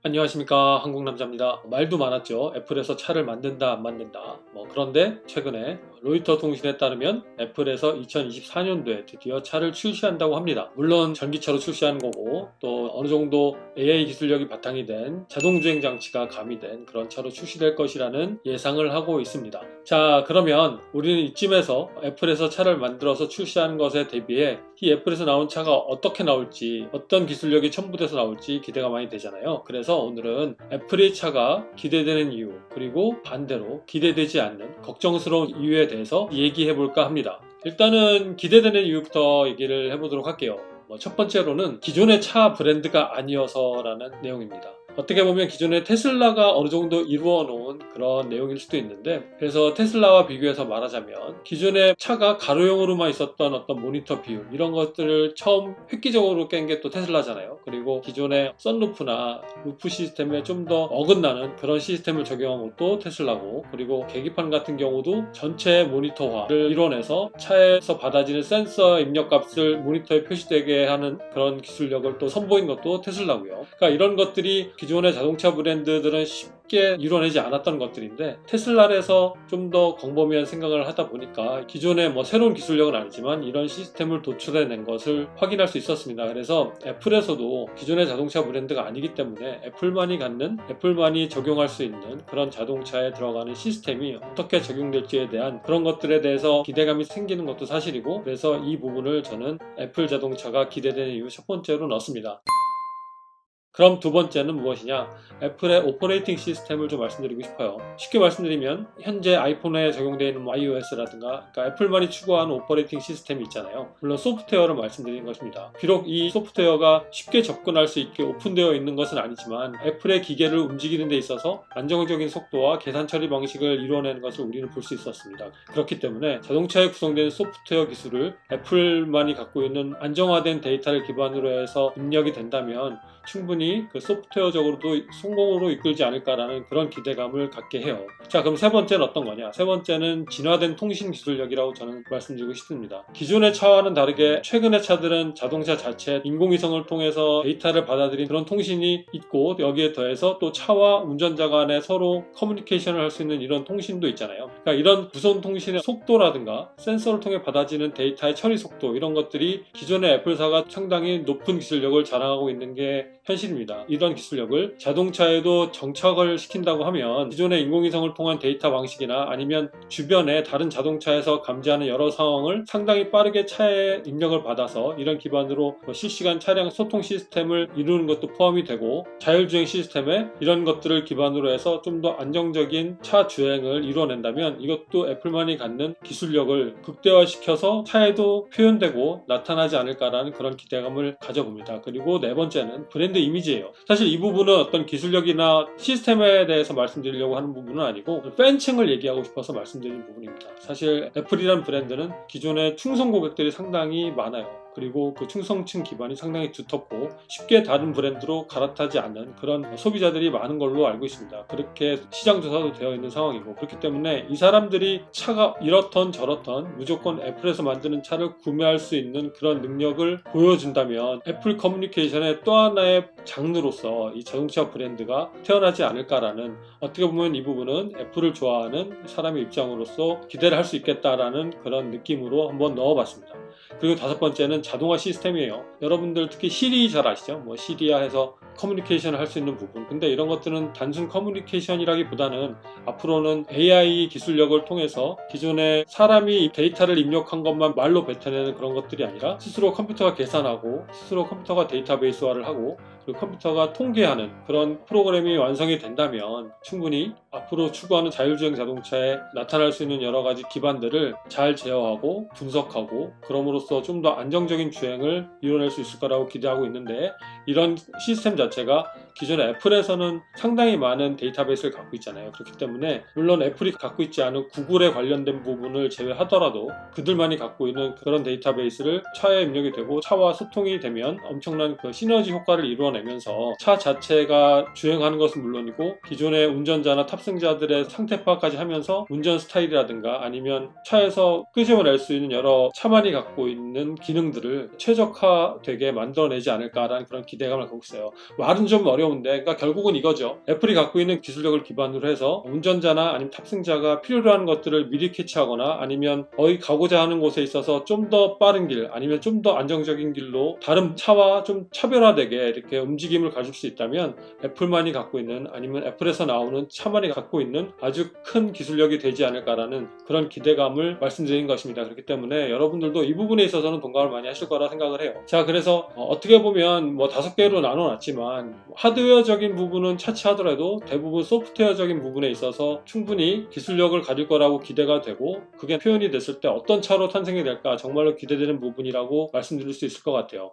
안녕하십니까, 한국남자입니다. 말도 많았죠. 애플에서 차를 만든다 안 만든다. 그런데 최근에 로이터 통신에 따르면 애플에서 2024년도에 드디어 차를 출시한다고 합니다. 물론 전기차로 출시하는 거고 또 어느 정도 AI 기술력이 바탕이 된 자동주행 장치가 가미된 그런 차로 출시될 것이라는 예상을 하고 있습니다. 자, 그러면 우리는 이쯤에서 애플에서 차를 만들어서 출시하는 것에 대비해 이 애플에서 나온 차가 어떻게 나올지, 어떤 기술력이 첨부돼서 나올지 기대가 많이 되잖아요. 그래서 오늘은 애플의 차가 기대되는 이유, 그리고 반대로 기대되지 않는 걱정스러운 이유에 대해서 얘기해 볼까 합니다. 일단은 기대되는 이유부터 얘기를 해보도록 할게요. 첫 번째로는 기존의 차 브랜드가 아니어서라는 내용입니다. 어떻게 보면 기존의 테슬라가 어느 정도 이루어 놓은 그런 내용일 수도 있는데, 그래서 테슬라와 비교해서 말하자면 기존의 차가 가로형으로만 있었던 어떤 모니터 비율, 이런 것들을 처음 획기적으로 깬 게 또 테슬라잖아요. 그리고 기존의 썬루프나 루프 시스템에 좀 더 어긋나는 그런 시스템을 적용한 것도 테슬라고, 그리고 계기판 같은 경우도 전체 모니터화를 이뤄내서 차에서 받아지는 센서 입력값을 모니터에 표시되게 하는 그런 기술력을 또 선보인 것도 테슬라고요. 그러니까 이런 것들이 기존의 자동차 브랜드들은 쉽게 이뤄내지 않았던 것들인데, 테슬라에서 좀 더 광범위한 생각을 하다 보니까 기존의 새로운 기술력은 아니지만 이런 시스템을 도출해낸 것을 확인할 수 있었습니다. 그래서 애플에서도 기존의 자동차 브랜드가 아니기 때문에 애플만이 갖는, 애플만이 적용할 수 있는 그런 자동차에 들어가는 시스템이 어떻게 적용될지에 대한 그런 것들에 대해서 기대감이 생기는 것도 사실이고, 그래서 이 부분을 저는 애플 자동차가 기대되는 이유 첫 번째로 넣습니다. 그럼 두 번째는 무엇이냐? 애플의 오퍼레이팅 시스템을 좀 말씀드리고 싶어요. 쉽게 말씀드리면 현재 아이폰에 적용되어 있는 iOS라든가, 그러니까 애플만이 추구하는 오퍼레이팅 시스템이 있잖아요. 물론 소프트웨어를 말씀드리는 것입니다. 비록 이 소프트웨어가 쉽게 접근할 수 있게 오픈되어 있는 것은 아니지만 애플의 기계를 움직이는 데 있어서 안정적인 속도와 계산 처리 방식을 이루어내는 것을 우리는 볼 수 있었습니다. 그렇기 때문에 자동차에 구성된 소프트웨어 기술을 애플만이 갖고 있는 안정화된 데이터를 기반으로 해서 입력이 된다면 충분히 그 소프트웨어적으로도 성공으로 이끌지 않을까라는 그런 기대감을 갖게 해요. 자, 그럼 세 번째는 어떤 거냐? 세 번째는 진화된 통신 기술력이라고 저는 말씀드리고 싶습니다. 기존의 차와는 다르게 최근의 차들은 자동차 자체 인공위성을 통해서 데이터를 받아들인 그런 통신이 있고, 여기에 더해서 또 차와 운전자 간에 서로 커뮤니케이션을 할 수 있는 이런 통신도 있잖아요. 그러니까 이런 무선 통신의 속도라든가 센서를 통해 받아지는 데이터의 처리 속도, 이런 것들이 기존의 애플사가 상당히 높은 기술력을 자랑하고 있는 게 현실입니다. 이런 기술력을 자동차에도 정착을 시킨다고 하면 기존의 인공위성을 통한 데이터 방식이나 아니면 주변의 다른 자동차에서 감지하는 여러 상황을 상당히 빠르게 차에 입력을 받아서 이런 기반으로 실시간 차량 소통 시스템을 이루는 것도 포함이 되고, 자율주행 시스템에 이런 것들을 기반으로 해서 좀 더 안정적인 차 주행을 이루어낸다면 이것도 애플만이 갖는 기술력을 극대화시켜서 차에도 표현되고 나타나지 않을까라는 그런 기대감을 가져봅니다. 그리고 네 번째는 브랜드 이미지예요. 사실 이 부분은 어떤 기술력이나 시스템에 대해서 말씀드리려고 하는 부분은 아니고 팬층을 얘기하고 싶어서 말씀드리는 부분입니다. 사실 애플이란 브랜드는 기존의 충성 고객들이 상당히 많아요. 그리고 그 충성층 기반이 상당히 두텁고 쉽게 다른 브랜드로 갈아타지 않는 그런 소비자들이 많은 걸로 알고 있습니다. 그렇게 시장 조사도 되어 있는 상황이고, 그렇기 때문에 이 사람들이 차가 이렇던 저렇던 무조건 애플에서 만드는 차를 구매할 수 있는 그런 능력을 보여준다면 애플 커뮤니케이션의 또 하나의 장르로서 이 자동차 브랜드가 태어나지 않을까라는, 어떻게 보면 이 부분은 애플을 좋아하는 사람의 입장으로서 기대를 할 수 있겠다라는 그런 느낌으로 한번 넣어봤습니다. 그리고 다섯 번째는 자동화 시스템이에요. 여러분들 특히 시리 잘 아시죠? 시리아 해서 커뮤니케이션을 할 수 있는 부분. 근데 이런 것들은 단순 커뮤니케이션이라기보다는 앞으로는 AI 기술력을 통해서 기존에 사람이 데이터를 입력한 것만 말로 뱉어내는 그런 것들이 아니라 스스로 컴퓨터가 계산하고 스스로 컴퓨터가 데이터베이스화를 하고 그리고 컴퓨터가 통계하는 그런 프로그램이 완성이 된다면 충분히 앞으로 추구하는 자율주행 자동차에 나타날 수 있는 여러 가지 기반들을 잘 제어하고 분석하고, 그럼으로써 좀 더 안정적인 주행을 이뤄낼 수 있을 거라고 기대하고 있는데, 이런 시스템 자체가 기존의 애플에서는 상당히 많은 데이터베이스를 갖고 있잖아요. 그렇기 때문에 물론 애플이 갖고 있지 않은 구글에 관련된 부분을 제외하더라도 그들만이 갖고 있는 그런 데이터베이스를 차에 입력이 되고 차와 소통이 되면 엄청난 그 시너지 효과를 이루어내면서 차 자체가 주행하는 것은 물론이고 기존의 운전자나 탑승자들의 상태 파악까지 하면서 운전 스타일이라든가 아니면 차에서 끄집어낼 수 있는 여러 차만이 갖고 있는 기능들을 최적화되게 만들어내지 않을까라는 그런 기대감을 갖고 있어요. 말은 좀 어려운데, 그러니까 결국은 이거죠. 애플이 갖고 있는 기술력을 기반으로 해서 운전자나 아니면 탑승자가 필요로 하는 것들을 미리 캐치하거나 아니면 거의 가고자 하는 곳에 있어서 좀 더 빠른 길 아니면 좀 더 안정적인 길로 다른 차와 좀 차별화되게 이렇게 움직임을 가질 수 있다면 애플만이 갖고 있는 아니면 애플에서 나오는 차만이 갖고 있는 아주 큰 기술력이 되지 않을까라는 그런 기대감을 말씀드린 것입니다. 그렇기 때문에 여러분들도 이 부분에 있어서는 동감을 많이 하실 거라 생각을 해요. 자, 그래서 어떻게 보면 뭐 5개로 나눠놨지만 하드웨어적인 부분은 차치하더라도 대부분 소프트웨어적인 부분에 있어서 충분히 기술력을 가질 거라고 기대가 되고, 그게 표현이 됐을 때 어떤 차로 탄생이 될까 정말로 기대되는 부분이라고 말씀드릴 수 있을 것 같아요.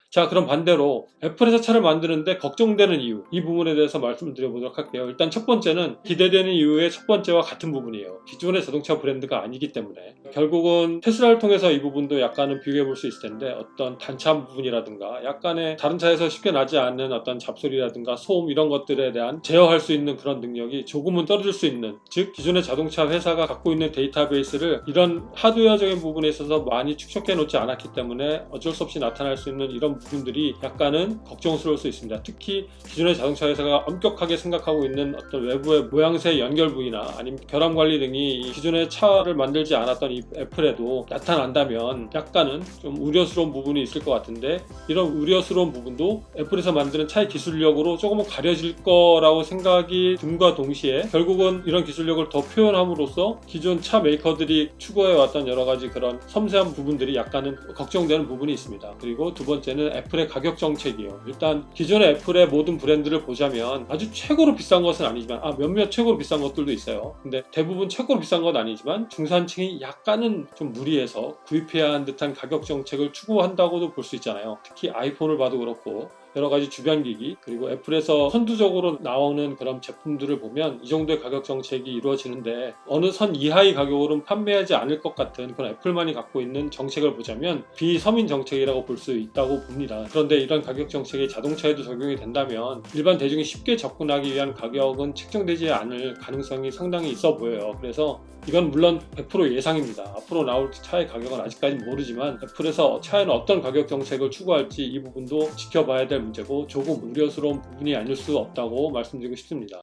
자, 그럼 반대로 애플에서 차를 만드는데 걱정되는 이유, 이 부분에 대해서 말씀을 드려보도록 할게요. 일단 첫 번째는 기대되는 이유의 첫 번째와 같은 부분이에요. 기존의 자동차 브랜드가 아니기 때문에. 결국은 테슬라를 통해서 이 부분도 약간은 비교해 볼 수 있을 텐데, 어떤 단차 부분이라든가 약간의 다른 차에서 쉽게 나지 않는 어떤 잡소리라든가 소음 이런 것들에 대한 제어할 수 있는 그런 능력이 조금은 떨어질 수 있는, 즉 기존의 자동차 회사가 갖고 있는 데이터베이스를 이런 하드웨어적인 부분에 있어서 많이 축적해 놓지 않았기 때문에 어쩔 수 없이 나타날 수 있는 이런 부분들이 약간은 걱정스러울 수 있습니다. 특히 기존의 자동차 회사가 엄격하게 생각하고 있는 어떤 외부의 모양새 연결 부위나 아니면 결함 관리 등이 기존의 차를 만들지 않았던 이 애플에도 나타난다면 약간은 좀 우려스러운 부분이 있을 것 같은데, 이런 우려스러운 부분도 애플에서 만드는 차의 기술력으로 조금은 가려질 거라고 생각이 듦과 동시에 결국은 이런 기술력을 더 표현함으로써 기존 차 메이커들이 추구해왔던 여러 가지 그런 섬세한 부분들이 약간은 걱정되는 부분이 있습니다. 그리고 두 번째는 애플의 가격 정책이에요. 일단 기존의 애플의 모든 브랜드를 보자면 아주 최고로 비싼 것은 아니지만, 몇몇 최고로 비싼 것들도 있어요. 근데 대부분 최고로 비싼 건 아니지만 중산층이 약간은 좀 무리해서 구입해야 하는 듯한 가격 정책을 추구한다고도 볼 수 있잖아요. 특히 아이폰을 봐도 그렇고 여러 가지 주변 기기, 그리고 애플에서 선두적으로 나오는 그런 제품들을 보면 이 정도의 가격 정책이 이루어지는데, 어느 선 이하의 가격으로는 판매하지 않을 것 같은 그런 애플만이 갖고 있는 정책을 보자면 비서민 정책이라고 볼 수 있다고 봅니다. 그런데 이런 가격 정책이 자동차에도 적용이 된다면 일반 대중이 쉽게 접근하기 위한 가격은 책정되지 않을 가능성이 상당히 있어 보여요. 그래서 이건 물론 100% 예상입니다. 앞으로 나올 차의 가격은 아직까지 모르지만 애플에서 차에는 어떤 가격 정책을 추구할지 이 부분도 지켜봐야 될 문제고 조금 우려스러운 부분이 아닐 수 없다고 말씀드리고 싶습니다.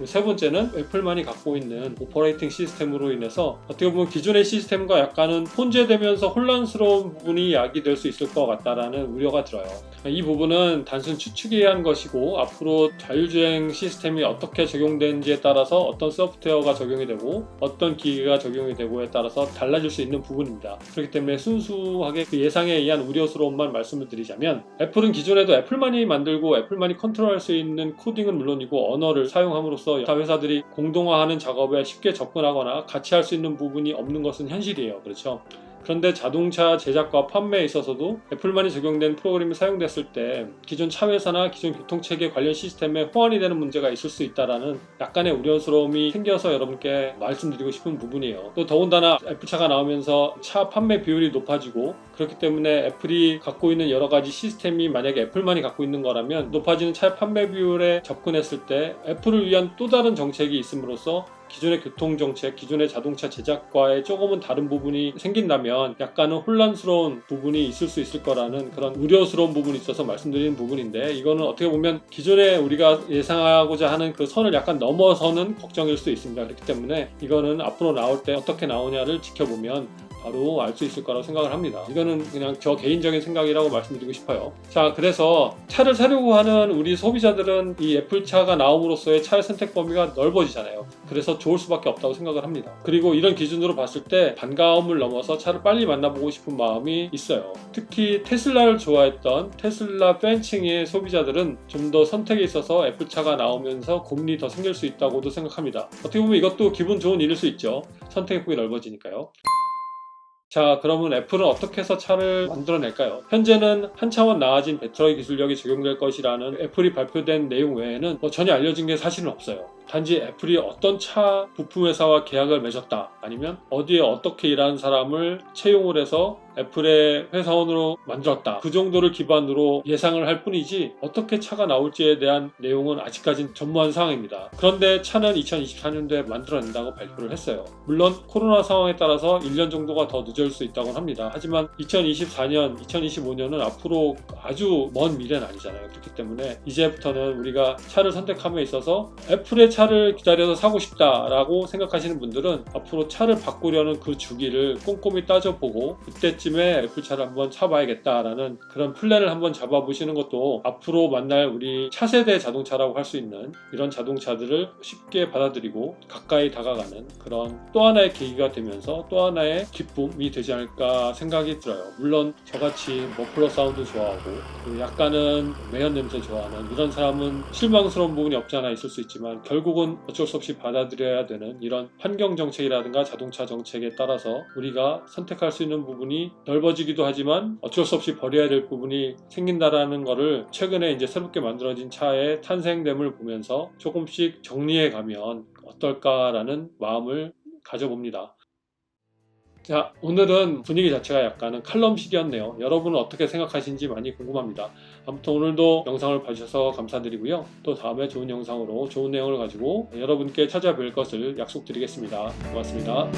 세 번째는 애플만이 갖고 있는 오퍼레이팅 시스템으로 인해서 어떻게 보면 기존의 시스템과 약간은 혼재되면서 혼란스러운 부분이 야기될 수 있을 것 같다라는 우려가 들어요. 이 부분은 단순 추측에 의한 것이고, 앞으로 자율주행 시스템이 어떻게 적용되는지에 따라서 어떤 소프트웨어가 적용이 되고 어떤 기기가 적용이 되고에 따라서 달라질 수 있는 부분입니다. 그렇기 때문에 순수하게 그 예상에 의한 우려스러움만 말씀을 드리자면, 애플은 기존에도 애플만이 만들고 애플만이 컨트롤할 수 있는 코딩은 물론이고 언어를 사용함으로써 타 회사들이 공동화하는 작업에 쉽게 접근하거나 같이 할 수 있는 부분이 없는 것은 현실이에요. 그렇죠? 그런데 자동차 제작과 판매에 있어서도 애플만이 적용된 프로그램이 사용됐을 때 기존 차 회사나 기존 교통체계 관련 시스템에 호환이 되는 문제가 있을 수 있다라는 약간의 우려스러움이 생겨서 여러분께 말씀드리고 싶은 부분이에요. 또 더군다나 애플차가 나오면서 차 판매 비율이 높아지고, 그렇기 때문에 애플이 갖고 있는 여러 가지 시스템이 만약에 애플만이 갖고 있는 거라면 높아지는 차 판매 비율에 접근했을 때 애플을 위한 또 다른 정책이 있음으로써 기존의 교통정책, 기존의 자동차 제작과의 조금은 다른 부분이 생긴다면 약간은 혼란스러운 부분이 있을 수 있을 거라는 그런 우려스러운 부분이 있어서 말씀드리는 부분인데, 이거는 어떻게 보면 기존에 우리가 예상하고자 하는 그 선을 약간 넘어서는 걱정일 수도 있습니다. 그렇기 때문에 이거는 앞으로 나올 때 어떻게 나오냐를 지켜보면 바로 알 수 있을 거라고 생각을 합니다. 이거는 그냥 저 개인적인 생각이라고 말씀드리고 싶어요. 자, 그래서 차를 사려고 하는 우리 소비자들은 이 애플차가 나옴으로써의 차의 선택 범위가 넓어지잖아요. 그래서 좋을 수밖에 없다고 생각을 합니다. 그리고 이런 기준으로 봤을 때 반가움을 넘어서 차를 빨리 만나보고 싶은 마음이 있어요. 특히 테슬라를 좋아했던 테슬라 팬층의 소비자들은 좀 더 선택에 있어서 애플차가 나오면서 고민이 더 생길 수 있다고도 생각합니다. 어떻게 보면 이것도 기분 좋은 일일 수 있죠. 선택의 폭이 넓어지니까요. 자, 그러면 애플은 어떻게 해서 차를 만들어낼까요? 현재는 한 차원 나아진 배터리 기술력이 적용될 것이라는 애플이 발표된 내용 외에는 전혀 알려진 게 사실은 없어요. 단지 애플이 어떤 차 부품 회사와 계약을 맺었다, 아니면 어디에 어떻게 일하는 사람을 채용을 해서 애플의 회사원으로 만들었다, 그 정도를 기반으로 예상을 할 뿐이지 어떻게 차가 나올지에 대한 내용은 아직까진 전무한 상황입니다. 그런데 차는 2024년도에 만들어낸다고 발표를 했어요. 물론 코로나 상황에 따라서 1년 정도가 더 늦을 수 있다고 합니다. 하지만 2024년, 2025년은 앞으로 아주 먼 미래는 아니잖아요. 그렇기 때문에 이제부터는 우리가 차를 선택함에 있어서 애플의 차를 기다려서 사고 싶다라고 생각하시는 분들은 앞으로 차를 바꾸려는 그 주기를 꼼꼼히 따져보고 그때쯤에 애플차를 한번 사봐야겠다라는 그런 플랜을 한번 잡아보시는 것도 앞으로 만날 우리 차세대 자동차라고 할 수 있는 이런 자동차들을 쉽게 받아들이고 가까이 다가가는 그런 또 하나의 계기가 되면서 또 하나의 기쁨이 되지 않을까 생각이 들어요. 물론 저같이 머플러 사운드 좋아하고 약간은 매연 냄새 좋아하는 이런 사람은 실망스러운 부분이 없지 않아 있을 수 있지만, 결국은 어쩔 수 없이 받아들여야 되는 이런 환경 정책이라든가 자동차 정책에 따라서 우리가 선택할 수 있는 부분이 넓어지기도 하지만 어쩔 수 없이 버려야 될 부분이 생긴다라는 거를 최근에 이제 새롭게 만들어진 차의 탄생됨을 보면서 조금씩 정리해 가면 어떨까라는 마음을 가져봅니다. 자, 오늘은 분위기 자체가 약간은 칼럼식이었네요. 여러분은 어떻게 생각하시는지 많이 궁금합니다. 아무튼 오늘도 영상을 봐주셔서 감사드리고요. 또 다음에 좋은 영상으로 좋은 내용을 가지고 여러분께 찾아뵐 것을 약속드리겠습니다. 고맙습니다.